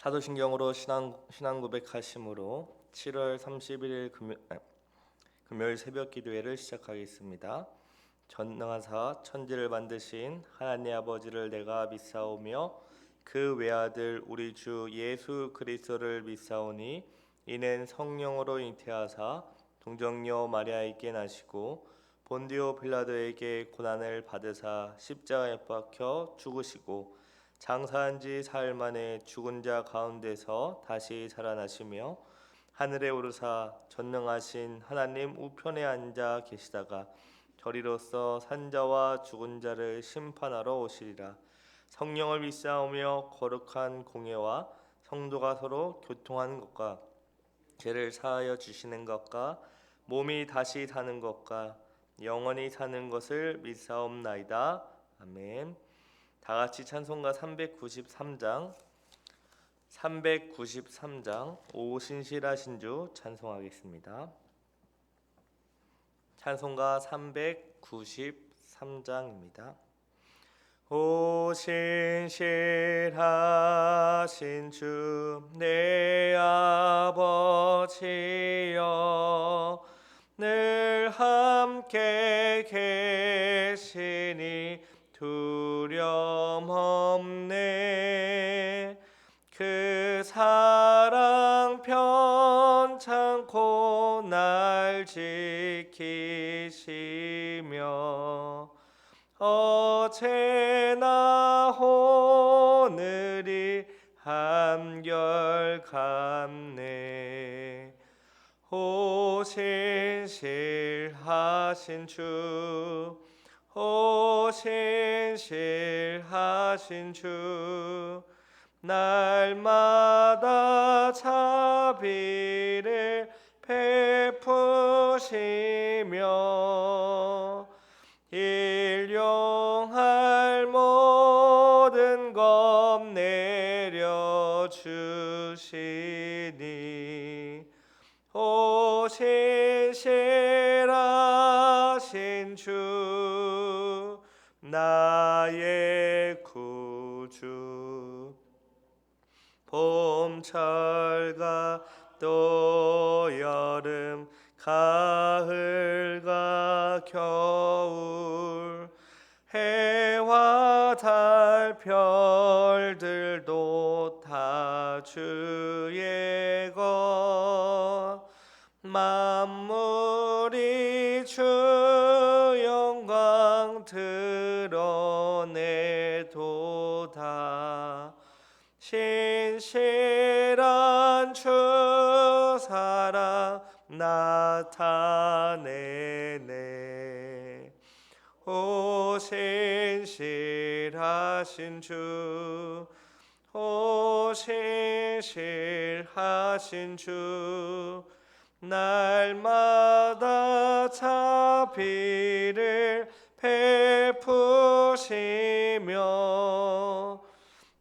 사도신경으로 신앙 고백하심으로 7월 31일 금요일 새벽 기도회를 시작하겠습니다. 전능하사 천지를 만드신 하나님 아버지를 내가 믿사오며 그 외아들 우리 주 예수 그리스도를 믿사오니 이는 성령으로 잉태하사 동정녀 마리아에게 나시고 본디오 빌라도에게 고난을 받으사 십자가에 못 박혀 죽으시고 장사한 지 사흘 만에 죽은 자 가운데서 다시 살아나시며 하늘에 오르사 전능하신 하나님 우편에 앉아 계시다가 저리로서 산자와 죽은 자를 심판하러 오시리라. 성령을 믿사오며 거룩한 공예와 성도가 서로 교통하는 것과 죄를 사하여 주시는 것과 몸이 다시 사는 것과 영원히 사는 것을 믿사옵나이다. 아멘. 다 같이 찬송가 393장 오 신실하신 주 찬송하겠습니다. 찬송가 393장입니다. 오 신실하신 주 내 아버지여 늘 함께 계시니 두려움 없네. 그 사랑 편찮고 날 지키시며 어제나 오늘이 한결같네. 오 신실하신 주 오 신실하신 주 날마다 자비를 베푸시며 일용할 모든 것 내려주시니 오 신실하신 주 나의 구주 봄철과 또 여름 가을과 겨울 해와 달 별들도 다 주의 것 만물이 주 영광 드러내도다. 신실한 주 사랑 나타내네. 오 신실하신 주 오 신실하신 주 날마다 자비를 베푸시며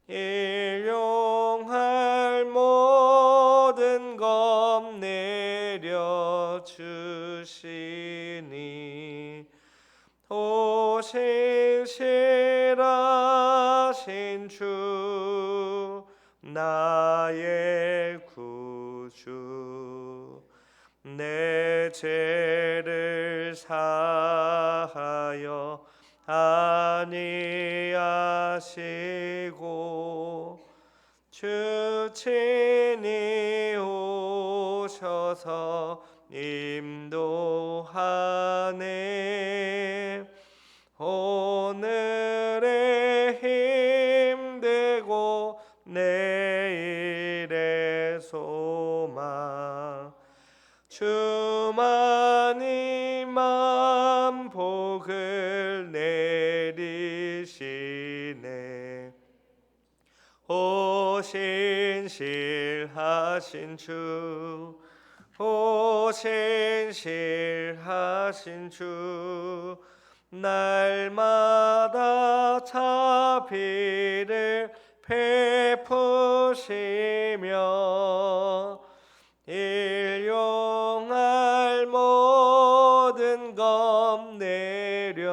일용할 모든 것 내려주시니 오 신실하신 주 나의 구주 내 죄를 사하여 아니하시고 주 친히 오셔서 인도하네. 오늘의 힘되고 내일의 소망 주만이 만복을 내리시네. 오 신실하신 주 오 신실하신 주 날마다 자비를 베푸시며 일용할 모든 것 내려주시니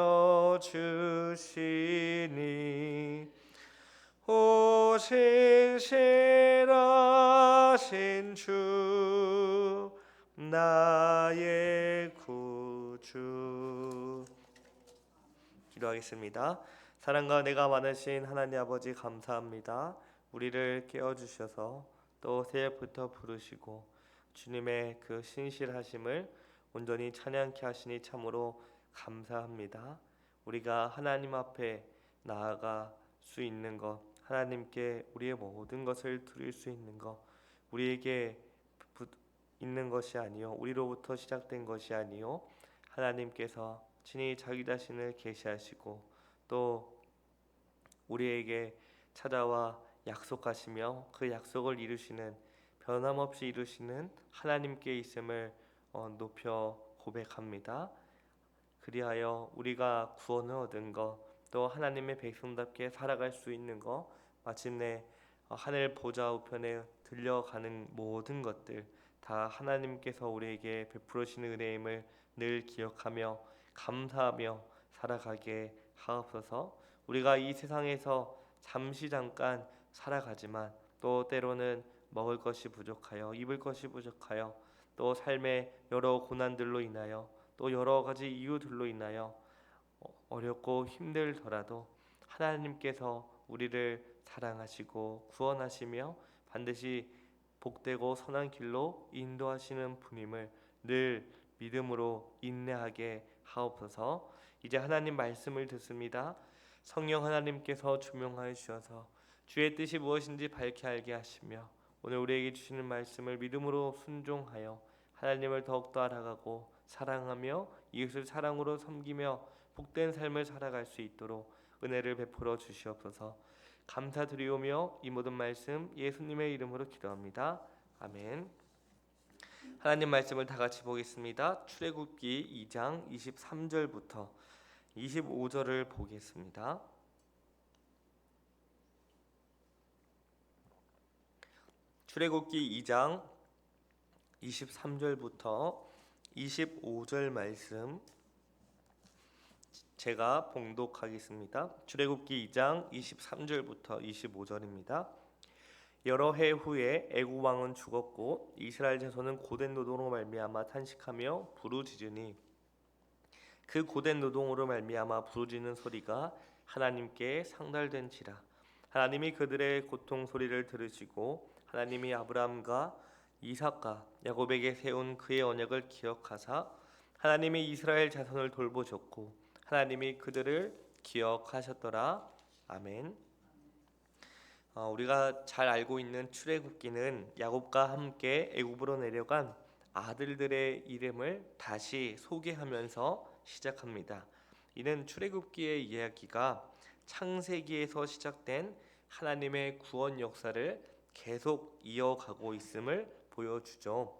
오 신실한 살아계신 주 나의 구주. 기도하겠습니다. 사랑과 내가 많으신 하나님 아버지 감사합니다. 우리를 깨워주셔서 또 새벽부터 부르시고 주님의 그 신실하심을 온전히 찬양케 하시니 참으로 감사합니다. 우리가 하나님 앞에 나아가 수 있는 것, 하나님께 우리의 모든 것을 드릴 수 있는 것, 우리에게 있는 것이 아니요 우리로부터 시작된 것이 아니요 하나님께서 친히 자기 자신을 계시하시고 또 우리에게 찾아와 약속하시며 그 약속을 이루시는, 변함없이 이루시는 하나님께 있음을 높여 고백합니다. 그리하여 우리가 구원을 얻은 것, 또 하나님의 백성답게 살아갈 수 있는 것, 마침내 하늘 보좌 우편에 들려가는 모든 것들 다 하나님께서 우리에게 베풀으시는 은혜임을 늘 기억하며 감사하며 살아가게 하옵소서. 우리가 이 세상에서 잠깐 살아가지만 또 때로는 먹을 것이 부족하여, 입을 것이 부족하여, 또 삶의 여러 고난들로 인하여, 또 여러 가지 이유들로 인하여 어렵고 힘들더라도 하나님께서 우리를 사랑하시고 구원하시며 반드시 복되고 선한 길로 인도하시는 분임을 늘 믿음으로 인내하게 하옵소서. 이제 하나님 말씀을 듣습니다. 성령 하나님께서 조명하여 주셔서 주의 뜻이 무엇인지 밝게 알게 하시며 오늘 우리에게 주시는 말씀을 믿음으로 순종하여 하나님을 더욱더 알아가고 사랑하며 이웃을 사랑으로 섬기며 복된 삶을 살아갈 수 있도록 은혜를 베풀어 주시옵소서. 감사드리오며 이 모든 말씀 예수님의 이름으로 기도합니다. 아멘. 하나님 말씀을 다 같이 보겠습니다. 출애굽기 2장 23절부터 25절을 보겠습니다. 출애굽기 2장 23절부터 25절 말씀 제가 봉독하겠습니다. 출애굽기 2장 23절부터 25절입니다. 여러 해 후에 애굽 왕은 죽었고 이스라엘 자손은 고된 노동으로 말미암아 탄식하며 부르짖으니 그 고된 노동으로 말미암아 부르짖는 소리가 하나님께 상달된지라. 하나님이 그들의 고통 소리를 들으시고 하나님이 아브라함과 이삭과 야곱에게 세운 그의 언약을 기억하사 하나님이 이스라엘 자손을 돌보셨고 하나님이 그들을 기억하셨더라. 아멘. 우리가 잘 알고 있는 출애굽기는 야곱과 함께 애굽으로 내려간 아들들의 이름을 다시 소개하면서 시작합니다. 이는 출애굽기의 이야기가 창세기에서 시작된 하나님의 구원 역사를 계속 이어가고 있음을 보여주죠.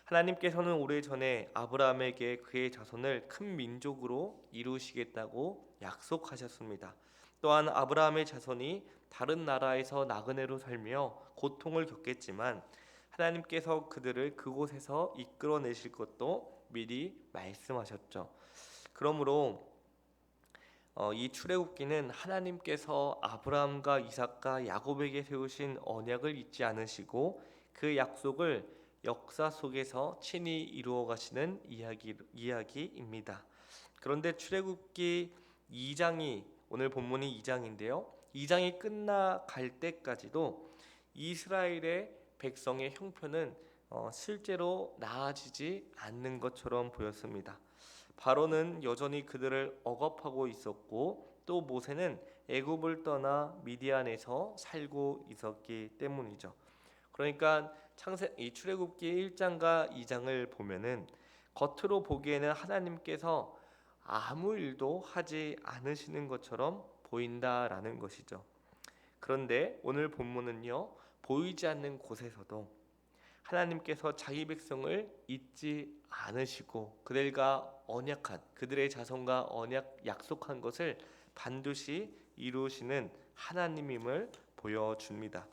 하나님께서는 오래전에 아브라함에게 그의 자손을 큰 민족으로 이루시겠다고 약속하셨습니다. 또한 아브라함의 자손이 다른 나라에서 나그네로 살며 고통을 겪겠지만 하나님께서 그들을 그곳에서 이끌어내실 것도 미리 말씀하셨죠. 그러므로 이 출애굽기는 하나님께서 아브라함과 이삭과 야곱에게 세우신 언약을 잊지 않으시고 그 약속을 역사 속에서 친히 이루어 가시는 이야기입니다. 그런데 출애굽기 2장이 오늘 본문이 2장인데요. 2장이 끝나갈 때까지도 이스라엘의 백성의 형편은 실제로 나아지지 않는 것처럼 보였습니다. 바로는 여전히 그들을 억압하고 있었고 또 모세는 애굽을 떠나 미디안에서 살고 있었기 때문이죠. 그러니까 이 출애굽기 1장과 2장을 보면은 겉으로 보기에는 하나님께서 아무 일도 하지 않으시는 것처럼 보인다라는 것이죠. 그런데 오늘 본문은요, 보이지 않는 곳에서도 하나님께서 자기 백성을 잊지 않으시고 그들과 언약한, 그들의 자손과 약속한 것을 반드시 이루시는 하나님임을 보여줍니다.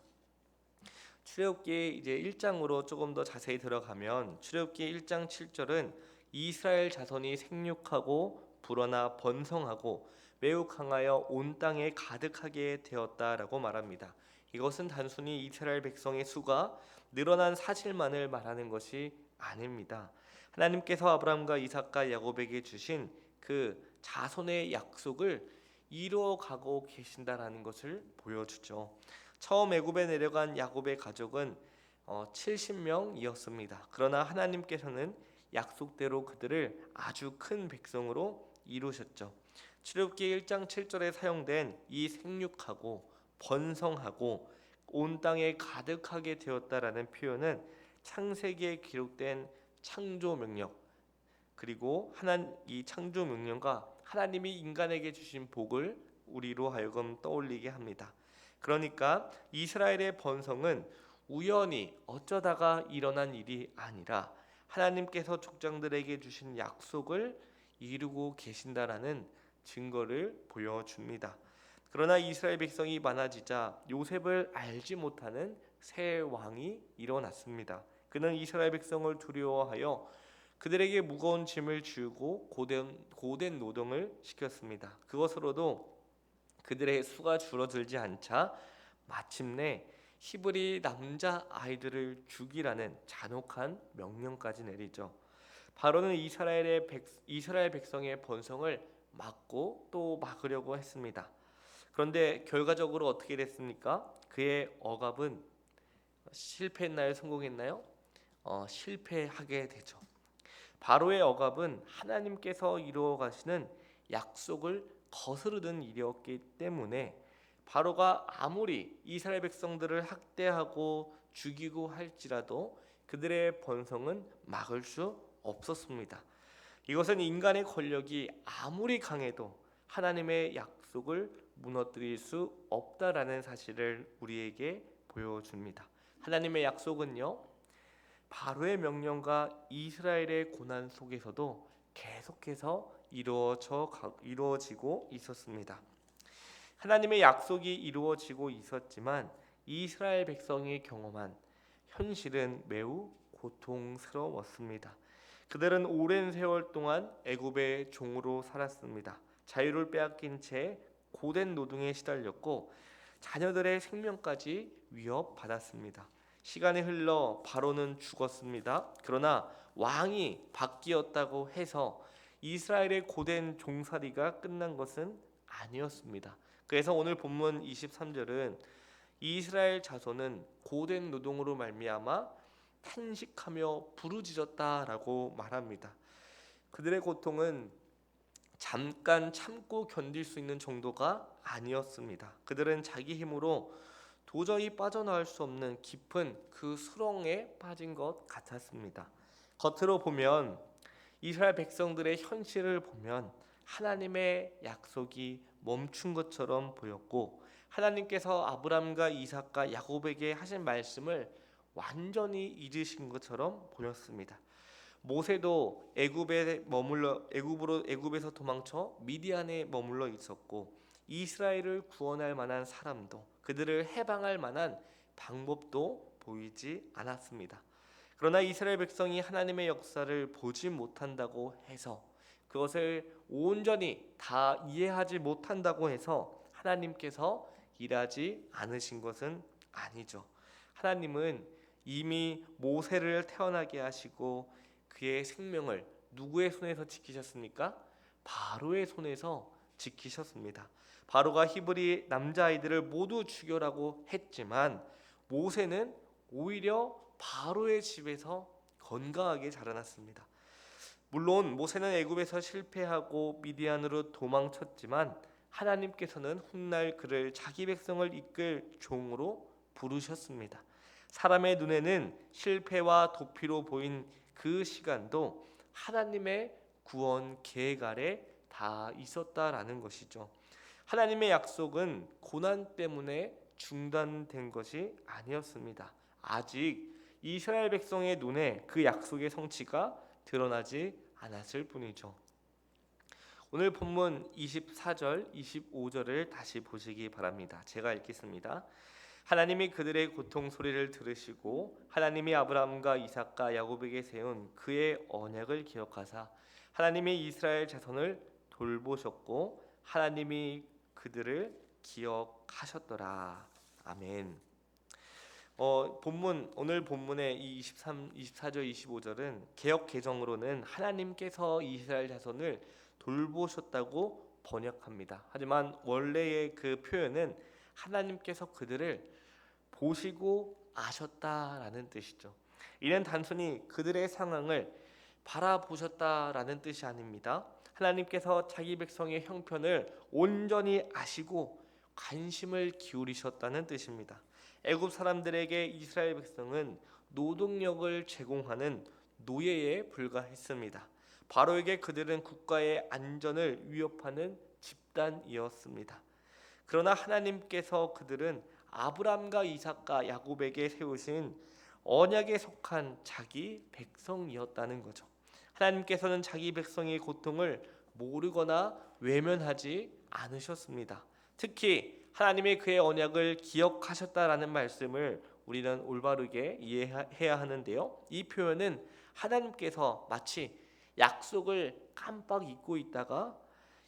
출애굽기 이제 1장으로 조금 더 자세히 들어가면 출애굽기 1장 7절은 이스라엘 자손이 생육하고 불어나 번성하고 매우 강하여 온 땅에 가득하게 되었다라고 말합니다. 이것은 단순히 이스라엘 백성의 수가 늘어난 사실만을 말하는 것이 아닙니다. 하나님께서 아브라함과 이삭과 야곱에게 주신 그 자손의 약속을 이루어가고 계신다라는 것을 보여주죠. 처음 애굽에 내려간 야곱의 가족은 70명이었습니다. 그러나 하나님께서는 약속대로 그들을 아주 큰 백성으로 이루셨죠. 출애굽기 1장 7절에 사용된 이 생육하고 번성하고 온 땅에 가득하게 되었다라는 표현은 창세기에 기록된 창조 명령, 그리고 이 창조 명령과 하나님이 인간에게 주신 복을 우리로 하여금 떠올리게 합니다. 그러니까 이스라엘의 번성은 우연히 어쩌다가 일어난 일이 아니라 하나님께서 족장들에게 주신 약속을 이루고 계신다라는 증거를 보여줍니다. 그러나 이스라엘 백성이 많아지자 요셉을 알지 못하는 새 왕이 일어났습니다. 그는 이스라엘 백성을 두려워하여 그들에게 무거운 짐을 주고 고된 노동을 시켰습니다. 그것으로도 그들의 수가 줄어들지 않자 마침내 히브리 남자 아이들을 죽이라는 잔혹한 명령까지 내리죠. 바로는 이스라엘 백성의 번성을 막고 또 막으려고 했습니다. 그런데 결과적으로 어떻게 됐습니까? 그의 억압은 실패했나요? 성공했나요? 실패하게 되죠. 바로의 억압은 하나님께서 이루어 가시는 약속을 거스르는 일이었기 때문에 바로가 아무리 이스라엘 백성들을 학대하고 죽이고 할지라도 그들의 번성은 막을 수 없었습니다. 이것은 인간의 권력이 아무리 강해도 하나님의 약속을 무너뜨릴 수 없다라는 사실을 우리에게 보여줍니다. 하나님의 약속은요, 바로의 명령과 이스라엘의 고난 속에서도 계속해서 이루어지고 있었습니다. 하나님의 약속이 이루어지고 있었지만 이스라엘 백성이 경험한 현실은 매우 고통스러웠습니다. 그들은 오랜 세월 동안 애굽의 종으로 살았습니다. 자유를 빼앗긴 채 고된 노동에 시달렸고 자녀들의 생명까지 위협받았습니다. 시간이 흘러 바로는 죽었습니다. 그러나 왕이 바뀌었다고 해서 이스라엘의 고된 종살이가 끝난 것은 아니었습니다. 그래서 오늘 본문 23절은 이스라엘 자손은 고된 노동으로 말미암아 탄식하며 부르짖었다라고 말합니다. 그들의 고통은 잠깐 참고 견딜 수 있는 정도가 아니었습니다. 그들은 자기 힘으로 도저히 빠져나올 수 없는 깊은 그 수렁에 빠진 것 같았습니다. 겉으로 보면 이스라엘 백성들의 현실을 보면 하나님의 약속이 멈춘 것처럼 보였고 하나님께서 아브람과 이삭과 야곱에게 하신 말씀을 완전히 잊으신 것처럼 보였습니다. 모세도 애굽에서 도망쳐 미디안에 머물러 있었고 이스라엘을 구원할 만한 사람도 그들을 해방할 만한 방법도 보이지 않았습니다. 그러나 이스라엘 백성이 하나님의 역사를 보지 못한다고 해서 그것을 온전히 다 이해하지 못한다고 해서 하나님께서 일하지 않으신 것은 아니죠. 하나님은 이미 모세를 태어나게 하시고 그의 생명을 누구의 손에서 지키셨습니까? 바로의 손에서 지키셨습니다. 바로가 히브리 남자아이들을 모두 죽여라고 했지만 모세는 오히려 바로의 집에서 건강하게 자라났습니다. 물론 모세는 애굽에서 실패하고 미디안으로 도망쳤지만 하나님께서는 훗날 그를 자기 백성을 이끌 종으로 부르셨습니다. 사람의 눈에는 실패와 도피로 보인 그 시간도 하나님의 구원 계획 아래 다 있었다라는 것이죠. 하나님의 약속은 고난 때문에 중단된 것이 아니었습니다. 아직 이스라엘 백성의 눈에 그 약속의 성취가 드러나지 않았을 뿐이죠. 오늘 본문 24절, 25절을 다시 보시기 바랍니다. 제가 읽겠습니다. 하나님이 그들의 고통 소리를 들으시고 하나님이 아브라함과 이삭과 야곱에게 세운 그의 언약을 기억하사 하나님이 이스라엘 자손을 돌보셨고 하나님이 그들을 기억하셨더라. 아멘. 오늘 본문의 이 23, 24절, 25절은 개역 개정으로는 하나님께서 이스라엘 자손을 돌보셨다고 번역합니다. 하지만 원래의 그 표현은 하나님께서 그들을 보시고 아셨다라는 뜻이죠. 이는 단순히 그들의 상황을 바라보셨다라는 뜻이 아닙니다. 하나님께서 자기 백성의 형편을 온전히 아시고 관심을 기울이셨다는 뜻입니다. 애굽 사람들에게 이스라엘 백성은 노동력을 제공하는 노예에 불과했습니다. 바로에게 그들은 국가의 안전을 위협하는 집단이었습니다. 그러나 하나님께서 그들은 아브람과 이삭과 야곱에게 세우신 언약에 속한 자기 백성이었다는 거죠. 하나님께서는 자기 백성의 고통을 모르거나 외면하지 않으셨습니다. 특히 하나님의 그의 언약을 기억하셨다라는 말씀을 우리는 올바르게 이해해야 하는데요. 이 표현은 하나님께서 마치 약속을 깜빡 잊고 있다가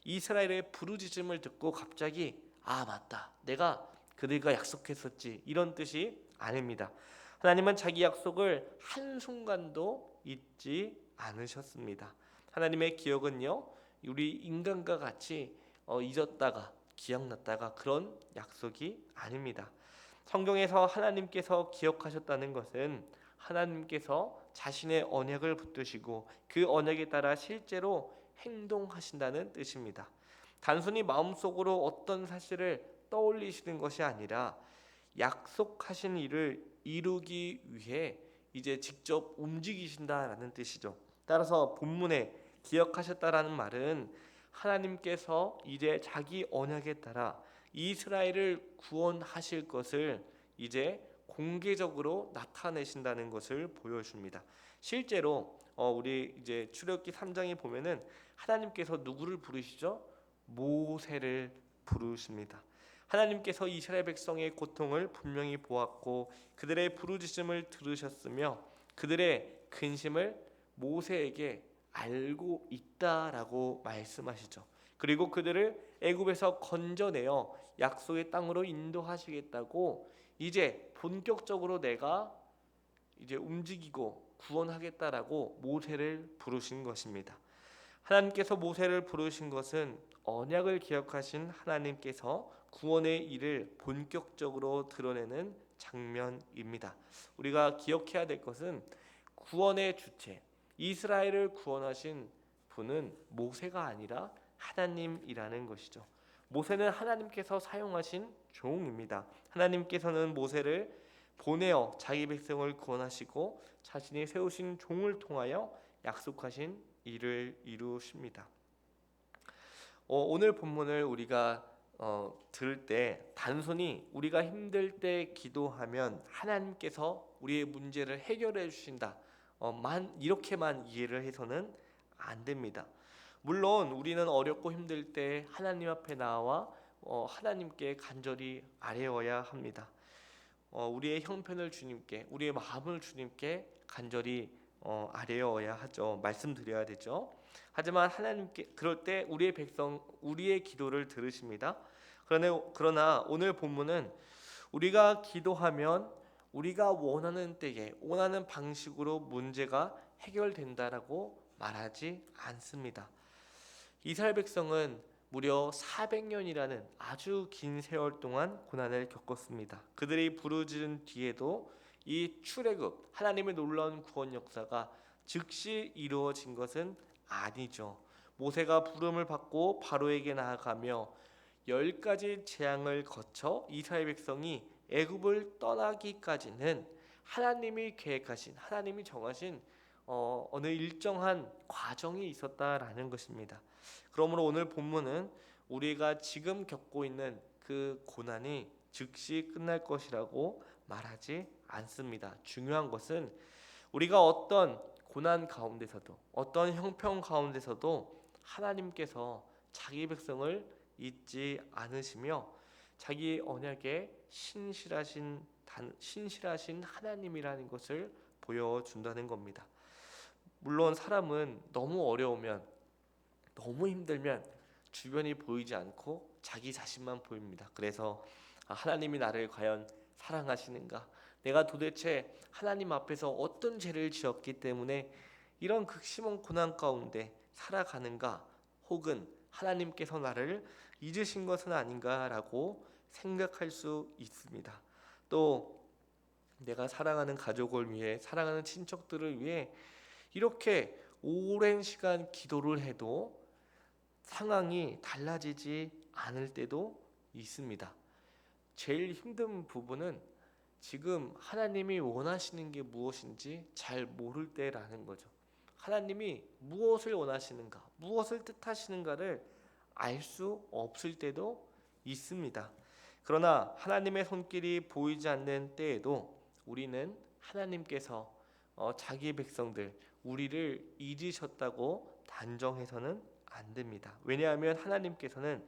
이스라엘의 부르짖음을 듣고 갑자기 맞다, 내가 그들과 약속했었지, 이런 뜻이 아닙니다. 하나님은 자기 약속을 한순간도 잊지 않으셨습니다. 하나님의 기억은요, 우리 인간과 같이 잊었다가 기억났다가 그런 약속이 아닙니다. 성경에서 하나님께서 기억하셨다는 것은 하나님께서 자신의 언약을 붙드시고 그 언약에 따라 실제로 행동하신다는 뜻입니다. 단순히 마음속으로 어떤 사실을 떠올리시는 것이 아니라 약속하신 일을 이루기 위해 이제 직접 움직이신다라는 뜻이죠. 따라서 본문에 기억하셨다라는 말은 하나님께서 이제 자기 언약에 따라 이스라엘을 구원하실 것을 이제 공개적으로 나타내신다는 것을 보여줍니다. 실제로 우리 이제 출애굽기 3장에 보면은 하나님께서 누구를 부르시죠? 모세를 부르십니다. 하나님께서 이스라엘 백성의 고통을 분명히 보았고 그들의 부르짖음을 들으셨으며 그들의 근심을 모세에게 알고 있다라고 말씀하시죠. 그리고 그들을 애굽에서 건져내어 약속의 땅으로 인도하시겠다고 이제 본격적으로 내가 이제 움직이고 구원하겠다라고 모세를 부르신 것입니다. 하나님께서 모세를 부르신 것은 언약을 기억하신 하나님께서 구원의 일을 본격적으로 드러내는 장면입니다. 우리가 기억해야 될 것은 구원의 주체, 이스라엘을 구원하신 분은 모세가 아니라 하나님이라는 것이죠. 모세는 하나님께서 사용하신 종입니다. 하나님께서는 모세를 보내어 자기 백성을 구원하시고 자신이 세우신 종을 통하여 약속하신 일을 이루십니다. 오늘 본문을 우리가 들을 때 단순히 우리가 힘들 때 기도하면 하나님께서 우리의 문제를 해결해 주신다, 이렇게만 이해를 해서는 안 됩니다. 물론 우리는 어렵고 힘들 때 하나님 앞에 나와 하나님께 간절히 아뢰어야 합니다. 우리의 형편을 주님께, 우리의 마음을 주님께 간절히 아뢰어야 하죠. 말씀드려야 되죠. 하지만 하나님께 그럴 때 우리의 백성, 우리의 기도를 들으십니다. 그러나 오늘 본문은 우리가 기도하면 우리가 원하는 때에 원하는 방식으로 문제가 해결된다라고 말하지 않습니다. 이스라엘 백성은 무려 400년이라는 아주 긴 세월 동안 고난을 겪었습니다. 그들이 부르짖은 뒤에도 이 출애굽, 하나님의 놀라운 구원 역사가 즉시 이루어진 것은 아니죠. 모세가 부름을 받고 바로에게 나아가며 10가지 재앙을 거쳐 이스라엘 백성이 애굽을 떠나기까지는 하나님이 계획하신, 하나님이 정하신 어느 일정한 과정이 있었다라는 것입니다. 그러므로 오늘 본문은 우리가 지금 겪고 있는 그 고난이 즉시 끝날 것이라고 말하지 않습니다. 중요한 것은 우리가 어떤 고난 가운데서도 어떤 형편 가운데서도 하나님께서 자기 백성을 잊지 않으시며 자기 언약에 신실하신 하나님이라는 것을 보여준다는 겁니다. 물론 사람은 너무 어려우면, 너무 힘들면 주변이 보이지 않고 자기 자신만 보입니다. 그래서 하나님이 나를 과연 사랑하시는가? 내가 도대체 하나님 앞에서 어떤 죄를 지었기 때문에 이런 극심한 고난 가운데 살아가는가? 혹은 하나님께서 나를 잊으신 것은 아닌가라고 생각할 수 있습니다. 또 내가 사랑하는 가족을 위해, 사랑하는 친척들을 위해 이렇게 오랜 시간 기도를 해도 상황이 달라지지 않을 때도 있습니다. 제일 힘든 부분은 지금 하나님이 원하시는 게 무엇인지 잘 모를 때라는 거죠. 하나님이 무엇을 원하시는가, 무엇을 뜻하시는가를 알 수 없을 때도 있습니다. 그러나 하나님의 손길이 보이지 않는 때에도 우리는 하나님께서 자기 백성들, 우리를 잊으셨다고 단정해서는 안 됩니다. 왜냐하면 하나님께서는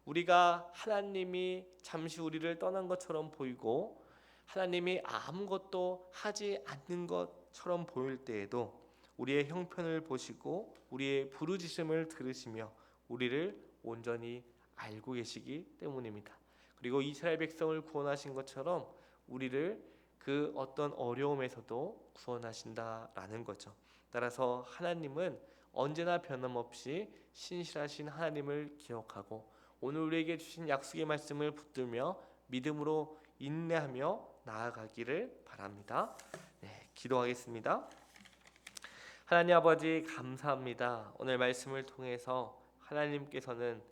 우리가 하나님이 잠시 우리를 떠난 것처럼 보이고 하나님이 아무것도 하지 않는 것처럼 보일 때에도 우리의 형편을 보시고 우리의 부르짖음을 들으시며 우리를 온전히 알고 계시기 때문입니다. 그리고 이스라엘 백성을 구원하신 것처럼 우리를 그 어떤 어려움에서도 구원하신다라는 거죠. 따라서 하나님은 언제나 변함없이 신실하신 하나님을 기억하고 오늘 우리에게 주신 약속의 말씀을 붙들며 믿음으로 인내하며 나아가기를 바랍니다. 네, 기도하겠습니다. 하나님 아버지 감사합니다. 오늘 말씀을 통해서 하나님께서는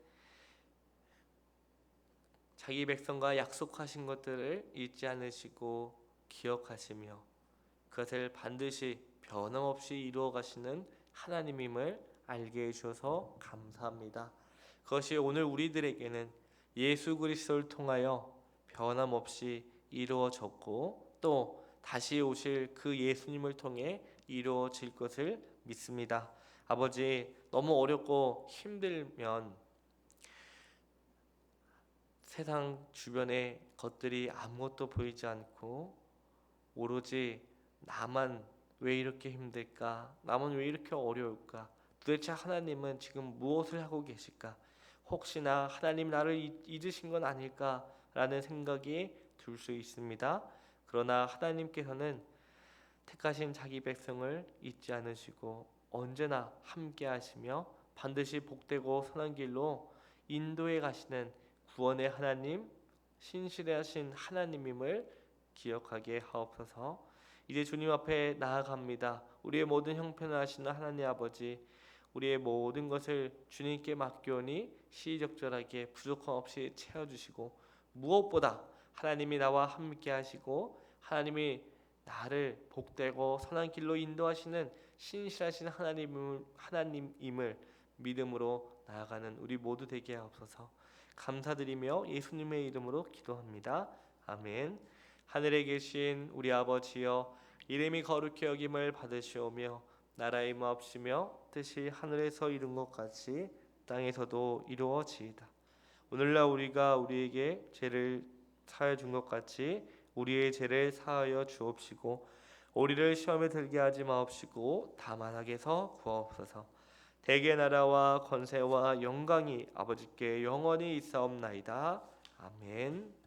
자기 백성과 약속하신 것들을 잊지 않으시고 기억하시며 그것을 반드시 변함없이 이루어 가시는 하나님임을 알게 해주셔서 감사합니다. 그것이 오늘 우리들에게는 예수 그리스도를 통하여 변함없이 이루어졌고 또 다시 오실 그 예수님을 통해 이루어질 것을 믿습니다. 아버지, 너무 어렵고 힘들면 세상 주변의 것들이 아무것도 보이지 않고 오로지 나만 왜 이렇게 힘들까? 나만 왜 이렇게 어려울까? 도대체 하나님은 지금 무엇을 하고 계실까? 혹시나 하나님 나를 잊으신 건 아닐까라는 생각이 들 수 있습니다. 그러나 하나님께서는 택하신 자기 백성을 잊지 않으시고 언제나 함께 하시며 반드시 복되고 선한 길로 인도해 가시는 구원의 하나님, 신실하신 하나님임을 기억하게 하옵소서. 이제 주님 앞에 나아갑니다. 우리의 모든 형편을 아시는 하나님 아버지, 우리의 모든 것을 주님께 맡겨오니 시의적절하게 부족함 없이 채워주시고 무엇보다 하나님이 나와 함께 하시고 하나님이 나를 복되고 선한 길로 인도하시는 신실하신 하나님임을 믿음으로 나아가는 우리 모두 되게 하옵소서. 감사드리며 예수님의 이름으로 기도합니다. 아멘. 하늘에 계신 우리 아버지여, 이름이 거룩히 여김을 받으시오며 나라의 임하옵시며 뜻이 하늘에서 이룬 것 같이 땅에서도 이루어지이다. 오늘날 우리가 우리에게 죄를 사하여 준 것 같이 우리의 죄를 사하여 주옵시고 우리를 시험에 들게 하지 마옵시고 다만 악에서 구하옵소서. 대개 나라와 권세와 영광이 아버지께 영원히 있사옵나이다. 아멘.